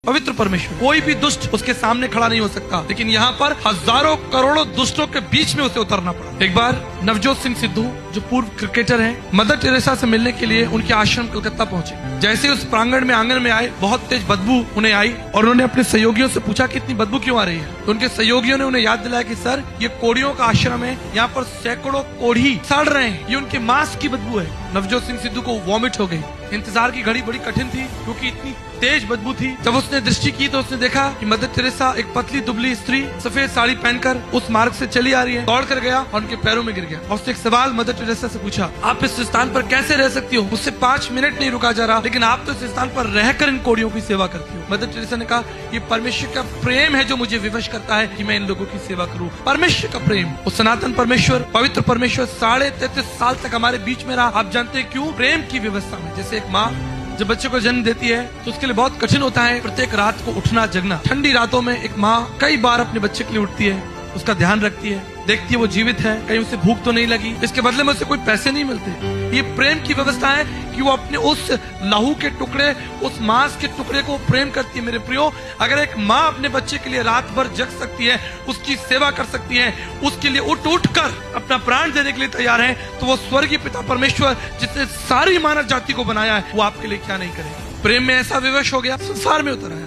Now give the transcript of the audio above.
पवित्र परमेश्वर, कोई भी दुष्ट उसके सामने खड़ा नहीं हो सकता, लेकिन यहाँ पर हजारों करोड़ों दुष्टों के बीच में उसे उतरना पड़ा। एक बार नवजोत सिंह सिद्धू जो पूर्व क्रिकेटर हैं, मदर टेरेसा से मिलने के लिए उनके आश्रम कलकत्ता पहुंचे। जैसे उस प्रांगण में आंगन में आए, बहुत तेज बदबू उन्हें आई और उन्होंने अपने सहयोगियों से पूछा कि इतनी बदबू क्यों आ रही है। तो उनके सहयोगियों ने उन्हें याद दिलाया कि सर, ये कोढ़ियों का आश्रम है, यहाँ पर सैकड़ों कोढ़ी सड़ रहे हैं, ये उनके मांस की बदबू है। नवजोत सिंह सिद्धू को वॉमिट हो गई। इंतजार की घड़ी बड़ी कठिन थी क्योंकि इतनी तेज बदबू थी। जब उसने दृष्टि की तो उसने देखा कि मदर टेरेसा, एक पतली दुबली स्त्री, सफेद साड़ी पहनकर उस मार्ग से चली आ रही है। दौड़ कर गया और उनके पैरों में गिर गया और उसने एक सवाल मदर टेरेसा से पूछा, आप इस स्थान पर कैसे रह सकती हो? मुझसे 5 मिनट नहीं रुका जा रहा, लेकिन आप तो इस स्थान पर रहकर इन कोढ़ियों की सेवा करती हो। मदर टेरेसा ने कहा, ये परमेश्वर का प्रेम है जो मुझे विवश करता है कि मैं इन लोगों की सेवा करूं। परमेश्वर का प्रेम, वो सनातन परमेश्वर, पवित्र परमेश्वर 33.5 साल तक हमारे बीच में रहा। आप जानते हैं क्यों? प्रेम की व्यवस्था में। जैसे एक माँ जब बच्चे को जन्म देती है तो उसके लिए बहुत कठिन होता है प्रत्येक रात को उठना जगना। ठंडी रातों में एक माँ कई बार अपने बच्चे के लिए उठती है, उसका ध्यान रखती है, देखती है वो जीवित है, कहीं उसे भूख तो नहीं लगी, इसके बदले में उसे कोई पैसे नहीं मिलते। ये प्रेम की व्यवस्था है कि वो अपने उस लहू के टुकड़े, उस मांस के टुकड़े को प्रेम करती है। मेरे प्रियो, अगर एक माँ अपने बच्चे के लिए रात भर जग सकती है, उसकी सेवा कर सकती है, उसके लिए उठ कर अपना प्राण देने के लिए तैयार है, तो वो स्वर्गीय पिता परमेश्वर जिसने सारी मानव जाति को बनाया है, वो आपके लिए क्या नहीं करेगा। प्रेम में ऐसा विवश हो गया, संसार में उतर आया।